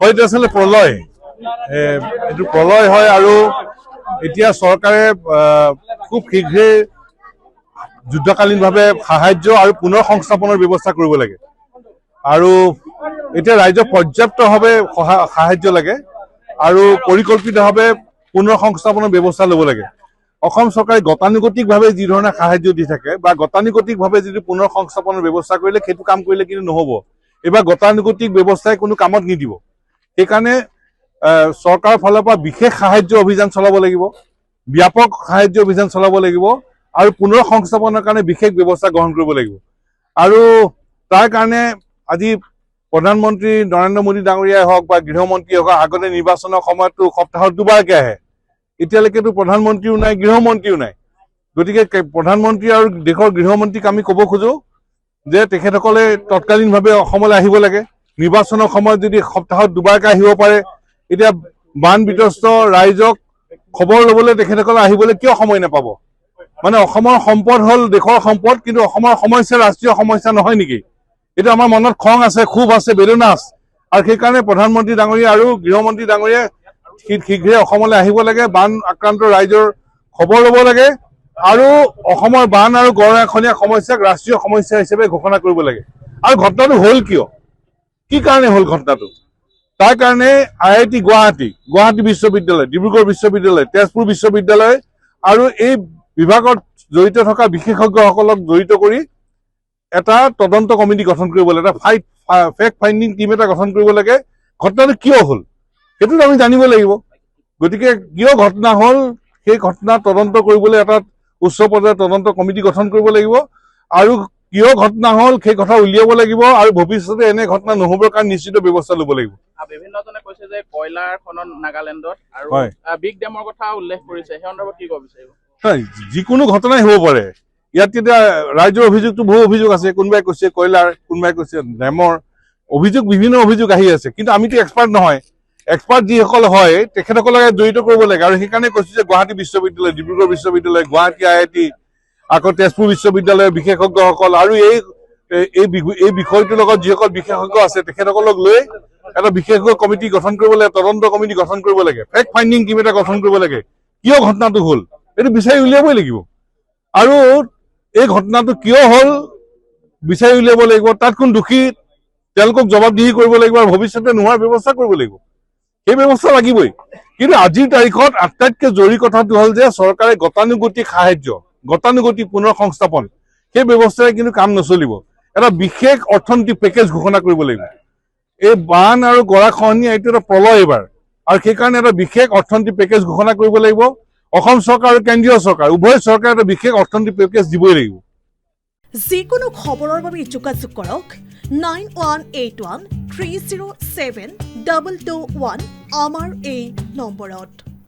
হয়তো আসলে প্ৰলয় এইটো প্ৰলয় হয় আৰু এতিয়া চৰকাৰে খুব শীঘ্ৰেই যুদ্ধকালীনভাৱে সাহায্য আৰু পুনৰ সংস্থাপনৰ ব্যৱস্থা কৰিব লাগে আৰু এতিয়া ৰাজ্যক পৰ্যাপ্তভাৱে সাহায্য লাগে আৰু পৰিকল্পিতভাৱে পুনৰ সংস্থাপনৰ ব্যৱস্থা ল'ব লাগে অসম চৰকাৰে গতানুগতিকভাৱে যি ধৰণে সাহায্য দি থাকে বা গতানুগতিকভাৱে যদি পুনৰ সংস্থাপনৰ ব্যৱস্থা কৰিলে সেইটো কাম কৰিলে কিন্তু নহ'ব এইবাৰ গতানুগতিক ব্যৱস্থাই কোনো কামত নিদিব সেইকাৰণে চৰকাৰৰ ফালৰ পৰা বিশেষ সাহায্য অভিযান চলাব লাগিব ব্যাপক সাহায্য অভিযান চলাব লাগিব আৰু পুনৰ সংস্থাপনৰ কাৰণে বিশেষ ব্যৱস্থা গ্ৰহণ কৰিব লাগিব আৰু তাৰ কাৰণে আজি প্ৰধানমন্ত্ৰী নৰেন্দ্ৰ মোদী ডাঙৰীয়াই হওক বা গৃহমন্ত্ৰী হওক আগতে নিৰ্বাচনৰ সময়তো সপ্তাহত দুবাৰকৈ আহে এতিয়ালৈকেতো প্ৰধানমন্ত্ৰীও নাই গৃহমন্ত্ৰীও নাই গতিকে প্ৰধানমন্ত্ৰী আৰু দেশৰ গৃহমন্ত্ৰীক আমি ক'ব খোজো যে তেখেতসকলে তৎকালীনভাৱে অসমলৈ আহিব লাগে নিৰ্বাচনৰ সময়ত যদি সপ্তাহত দুবাৰকৈ আহিব পাৰে এতিয়া বান বিধ্বস্ত ৰাইজক খবৰ ল'বলৈ তেখেতসকলে আহিবলৈ কিয় সময় নাপাব মানে অসমৰ সম্পদ হ'ল দেশৰ সম্পদ কিন্তু অসমৰ সমস্যা ৰাষ্ট্ৰীয় সমস্যা নহয় নেকি এইটো আমাৰ মনত খং আছে ক্ষোভ আছে বেদনা আছে আৰু সেইকাৰণে প্ৰধানমন্ত্ৰী ডাঙৰীয়া আৰু গৃহমন্ত্ৰী ডাঙৰীয়াই শীঘ্ৰে অসমলৈ আহিব লাগে বান আক্ৰান্ত ৰাইজৰ খবৰ ল'ব লাগে আৰু অসমৰ বান আৰু গৰাখহনীয়া সমস্যাক ৰাষ্ট্ৰীয় সমস্যা হিচাপে ঘোষণা কৰিব লাগে আৰু ঘটনাটো হ'ল কিয় কি কাৰণে হ'ল ঘটনাটো তাৰ কাৰণে IIT গুৱাহাটী বিশ্ববিদ্যালয় ডিব্ৰুগড় বিশ্ববিদ্যালয় তেজপুৰ বিশ্ববিদ্যালয় আৰু এই বিভাগত জড়িত থকা বিশেষজ্ঞসকলক জড়িত কৰি এটা তদন্ত কমিটি গঠন কৰিব লাগে এটা ফেক্ট ফাইণ্ডিং টিম এটা গঠন কৰিব লাগে ঘটনাটো কিয় হ'ল সেইটো আমি জানিব লাগিব গতিকে কিয় ঘটনা হ'ল সেই ঘটনা তদন্ত কৰিবলৈ এটা উচ্চ পৰ্যায়ৰ তদন্ত কমিটি গঠন কৰিব লাগিব আৰু কিয় ঘটনা হ'ল সেই কথা উলিয়াব লাগিব আৰু ভৱিষ্যতে এনে ঘটনা নহ'বৰ কাৰণে নিশ্চিত ব্যৱস্থা ল'ব লাগিব বিভিন্নজনে কৈছে যে কয়লাৰ খনন নাগালেণ্ডত আৰু বিগ ডেমৰ কথা উল্লেখ কৰিছে সেই সন্দৰ্ভত কি ক'ব বিচাৰিব যিকোনো ঘটনাই হ'ব পাৰে ইয়াত এতিয়া ৰাজ্যৰ অভিযোগটো বহু অভিযোগ আছে কোনোবাই কৈছে কয়লাৰ কোনোবাই কৈছে ডেমৰ বিভিন্ন অভিযোগ আহি আছে কিন্তু আমিতো এক্সপাৰ্ট নহয় এক্সপাৰ্ট যিসকল হয় তেখেতসকলক জড়িত কৰিব লাগে আৰু সেইকাৰণে কৈছোঁ যে গুৱাহাটী বিশ্ববিদ্যালয় ডিব্ৰুগড় বিশ্ববিদ্যালয় গুৱাহাটী IIT আকৌ তেজপুৰ বিশ্ববিদ্যালয়ৰ বিশেষজ্ঞসকল আৰু এই বিষয়টোৰ লগত যিসকল বিশেষজ্ঞ আছে তেখেতসকলক লৈ এটা বিশেষজ্ঞ কমিটি গঠন কৰিব লাগে তদন্ত কমিটি গঠন কৰিব লাগে ফেক্ট ফাইণ্ডিং টিম এটা গঠন কৰিব লাগে কিয় ঘটনাটো হ'ল এইটো বিচাৰি উলিয়াবই লাগিব আৰু এই ঘটনাটো কিয় হ'ল বিচাৰি উলিয়াব লাগিব তাত কোন দোষী তেওঁলোকক জবাবদিহি কৰিব লাগিব আৰু ভৱিষ্যতে নোহোৱাৰ ব্যৱস্থা কৰিব লাগিব সেই ব্যৱস্থা লাগিবই কিন্তু আজিৰ তাৰিখত আটাইতকৈ জৰুৰী কথাটো হ'ল যে চৰকাৰে গতানুগতিক সাহায্য গতানুগতিক পুনৰ সংস্থাপন সেই ব্যৱস্থাৰে কিন্তু কাম নচলিব এটা বিশেষ অৰ্থনৈতিক পেকেজ ঘোষণা কৰিব লাগিব এই বান আৰু গৰাখহনীয়া এইটো এটা প্ৰলয় এইবাৰ আৰু সেইকাৰণে এটা বিশেষ অৰ্থনৈতিক পেকেজ ঘোষণা কৰিব লাগিব অসম চৰকাৰ আৰু কেন্দ্ৰীয় চৰকাৰ উভয় চৰকাৰে এটা বিশেষ অৰ্থনৈতিক পেকেজ দিবই লাগিব যিকোনো খবৰৰ বাবে যোগাযোগ কৰক 9181 307 221 আমাৰ এই নম্বৰত